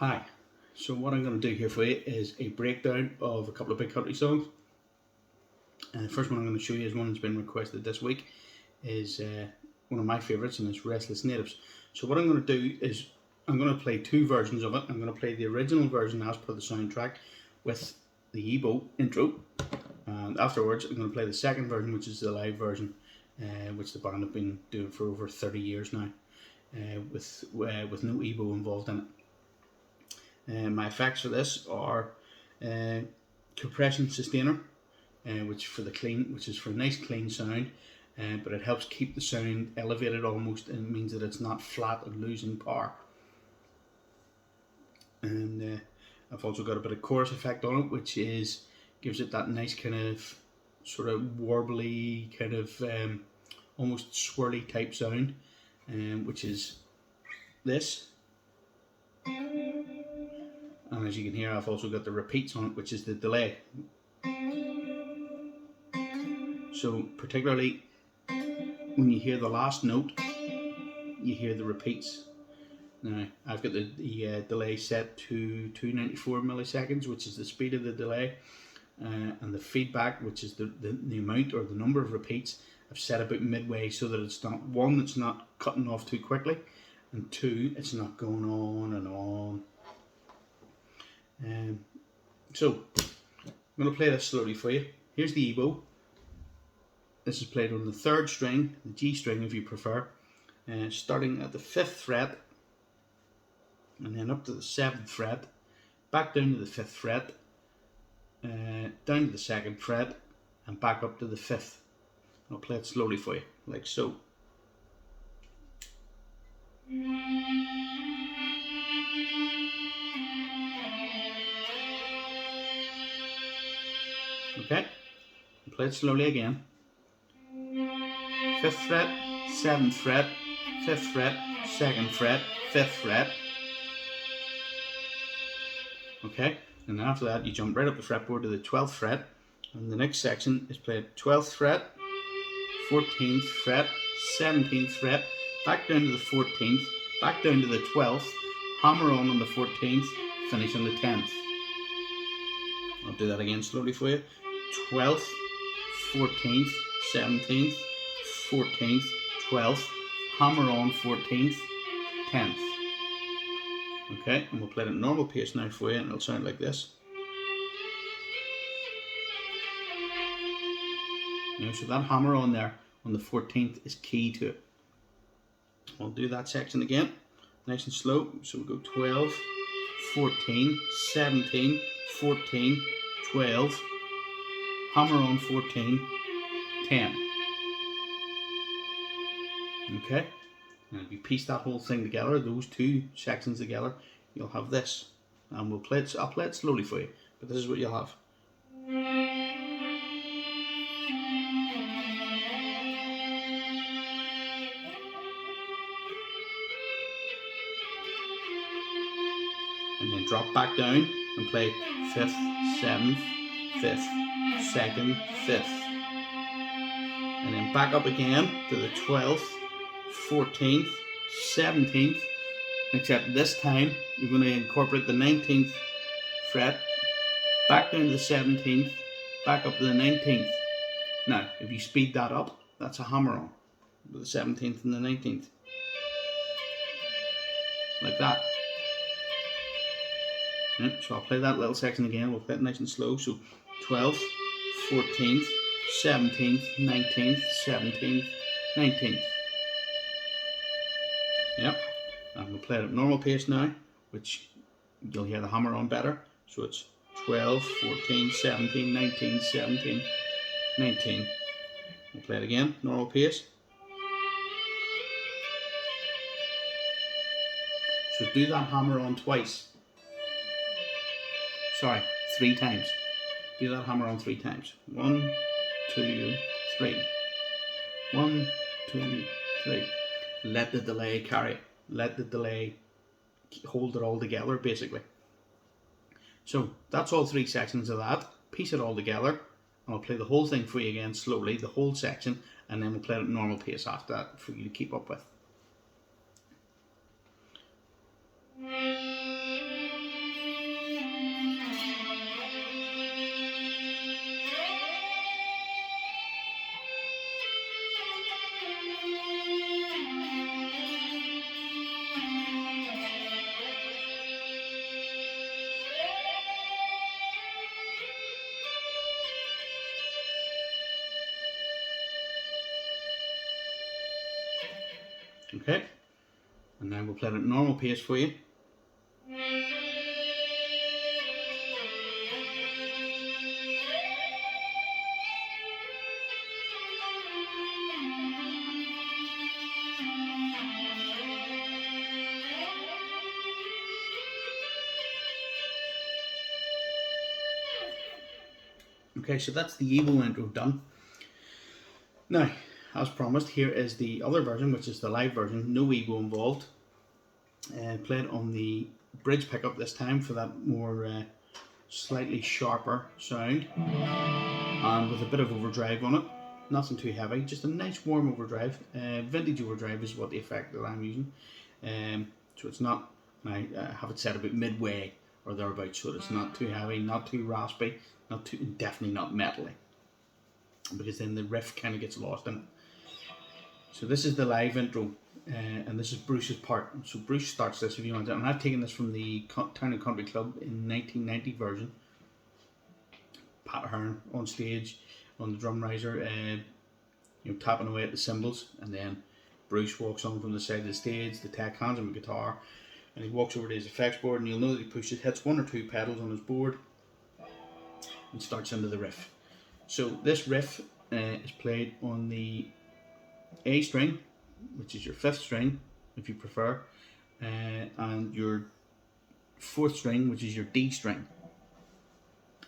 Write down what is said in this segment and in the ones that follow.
Hi, so what I'm going to do here for you is a breakdown of a couple of big country songs. And the first one I'm going to show you is one that's been requested this week, is one of my favourites, and it's Restless Natives. So what I'm going to do is I'm going to play two versions of it. I'm going to play the original version as per the soundtrack with the Ebow intro, and afterwards I'm going to play the second version, which is the live version, which the band have been doing for over 30 years now, with no Ebow involved in it. My effects for this are compression sustainer, which is for a nice clean sound, but it helps keep the sound elevated almost, and it means that it's not flat and losing power. And I've also got a bit of chorus effect on it, which gives it that nice kind of sort of warbly kind of almost swirly type sound, which is this. And as you can hear, I've also got the repeats on it, which is the delay. So particularly when you hear the last note, you hear the repeats. Now I've got the delay set to 294 milliseconds, which is the speed of the delay, and the feedback, which is the amount or the number of repeats, I've set about midway, so that it's not, one, it's not cutting off too quickly, and two, it's not going on and on. So I'm going to play this slowly for you. Here's the Ebow. This is played on the 3rd string, the G string if you prefer, starting at the 5th fret, and then up to the 7th fret, back down to the 5th fret, down to the 2nd fret, and back up to the 5th. I'll play it slowly for you, like so. Okay, I'll play it slowly again. 5th fret, 7th fret, 5th fret, 2nd fret, 5th fret. Okay, and after that you jump right up the fretboard to the 12th fret, and the next section is played 12th fret, 14th fret, 17th fret, back down to the 14th, back down to the 12th, hammer on the 14th, finish on the 10th. I'll do that again slowly for you. 12th, 14th, 17th, 14th, 12th, hammer on 14th, 10th. Okay, and we'll play it at normal pace now for you, and it'll sound like this. So that hammer on there on the 14th is key to it. I'll do that section again, nice and slow. So we'll go 12, 14, 17, 14, 12, hammer on 14, 10. Okay, and if you piece that whole thing together, those two sections together, you'll have this. And I'll play it slowly for you, but this is what you'll have. And then drop back down and play 5th, 7th, 5th, 2nd, 5th. And then back up again to the 12th, 14th, 17th, except this time you're going to incorporate the 19th fret, back down to the 17th, back up to the 19th. Now, if you speed that up, that's a hammer on with the 17th and the 19th. Like that. So I'll play that little section again. We'll play it nice and slow. So 12th, 14th, 17th, 19th, 17th, 19th. Yep. And we'll play it at normal pace now, which you'll hear the hammer on better. So it's 12, 14, 17, 19, 17, 19. We'll play it again, normal pace. So do that hammer on twice. Sorry, 3 times. Do that hammer on 3 times. 1, 2, 3. 1, 2, 3. Let the delay carry it. Let the delay hold it all together, basically. So that's all 3 sections of that. Piece it all together, and I'll play the whole thing for you again slowly, the whole section, and then we'll play it at normal pace after that for you to keep up with. Okay, and now we'll play it at normal pace for you. Okay, so that's the Ebow intro done. Now, as promised, here is the other version, which is the live version, no Ebow involved. Played on the bridge pickup this time for that more slightly sharper sound, and with a bit of overdrive on it. Nothing too heavy, just a nice warm overdrive. Vintage overdrive is what the effect that I'm using. So it's not, I have it set about midway or thereabouts, so it's not too heavy, not too raspy, definitely not metally, because then the riff kind of gets lost in it. So this is the live intro, and this is Bruce's part. So Bruce starts this if you want to, and I've taken this from the Town and Country Club in 1990 version. Pat Hearn on stage on the drum riser, tapping away at the cymbals, and then Bruce walks on from the side of the stage. The tech hands him a guitar, and he walks over to his effects board, and you'll know that he hits one or two pedals on his board, and starts into the riff. So this riff is played on the A string, which is your 5th string, if you prefer, and your 4th string, which is your D string,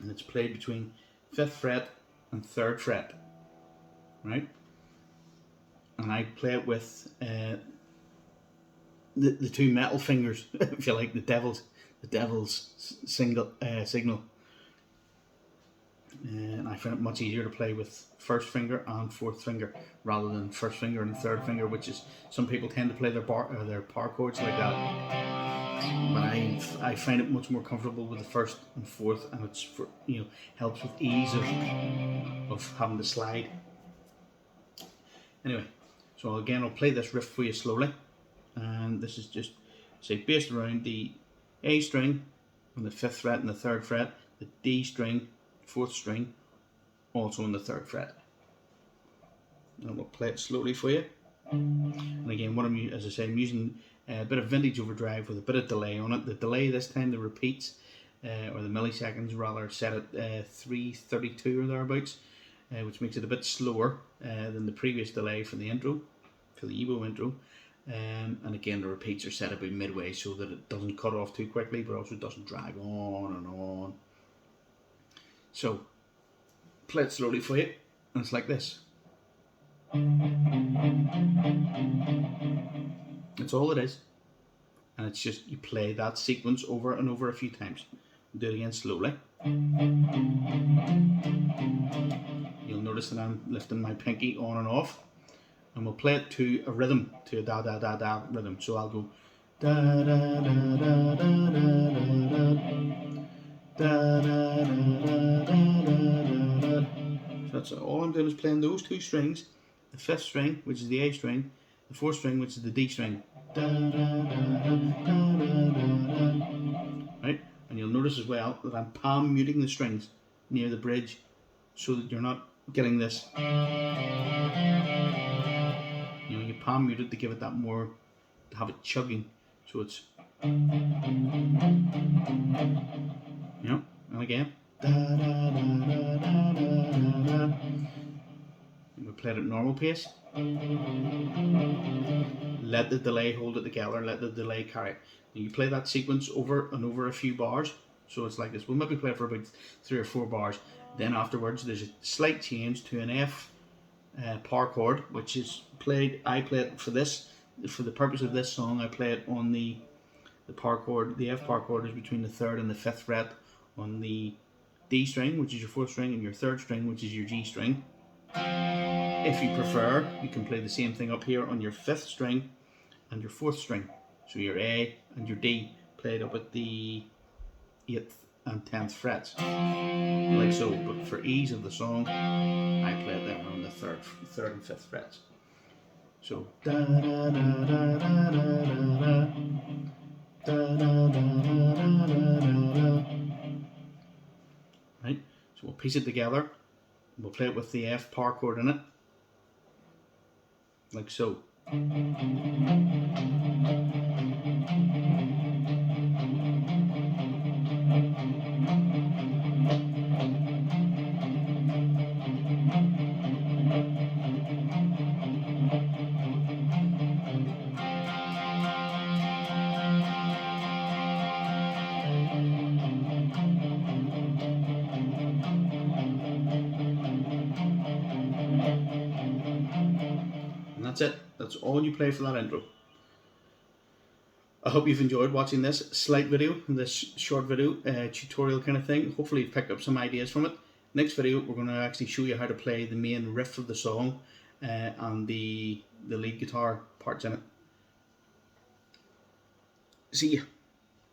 and it's played between 5th fret and 3rd fret, right? And I play it with the two metal fingers, if you like, the devil's signal. And I find it much easier to play with 1st finger and 4th finger rather than 1st finger and 3rd finger, which is, some people tend to play their power chords like that. But I find it much more comfortable with the 1st and 4th, and it's helps with ease of having to slide. Anyway, so again, I'll play this riff for you slowly, and this is just, say, based around the A string on the 5th fret and the 3rd fret, the D string, 4th string, also on the 3rd fret. And we'll play it slowly for you. And again, as I say, I'm using a bit of vintage overdrive with a bit of delay on it. The delay this time, the repeats, or the milliseconds rather, set at 332 or thereabouts, which makes it a bit slower than the previous delay for the intro, for the Ebow intro. And again, the repeats are set about midway so that it doesn't cut off too quickly, but also doesn't drag on and on. So, play it slowly for you, and it's like this. That's all it is, and it's just, you play that sequence over and over a few times. Do it again slowly. You'll notice that I'm lifting my pinky on and off, and we'll play it to a rhythm, to a da da da da rhythm. So I'll go da da da da da da da da da. So that's all I'm doing, is playing those two strings, the 5th string, which is the A string, the 4th string, which is the D string. Right? And you'll notice as well that I'm palm muting the strings near the bridge, so that you're not getting this. You palm mute it to give it that more, to have it chugging, so it's, and again, and we play it at normal pace. Let the delay hold it together, let the delay carry it. And you play that sequence over and over a few bars, so it's like this. We'll maybe play it for about 3 or 4 bars. Then afterwards, there's a slight change to an F power chord, which is played. I play it for the purpose of this song. I play it on the power chord. The F power chord is between the 3rd and the 5th fret on the D string, which is your 4th string, and your 3rd string, which is your G string. If you prefer, you can play the same thing up here on your 5th string and your 4th string. So your A and your D played up at the 8th and 10th frets, like so. But for ease of the song, I play it there on the 3rd and 5th frets. So da da da da da da da da da da. Right. So we'll piece it together. We'll play it with the F power chord in it, like so. And that's it. That's all you play for that intro. I hope you've enjoyed watching this slight video, this short video tutorial kind of thing. Hopefully you've picked up some ideas from it. Next video we're going to actually show you how to play the main riff of the song and the lead guitar parts in it. See ya.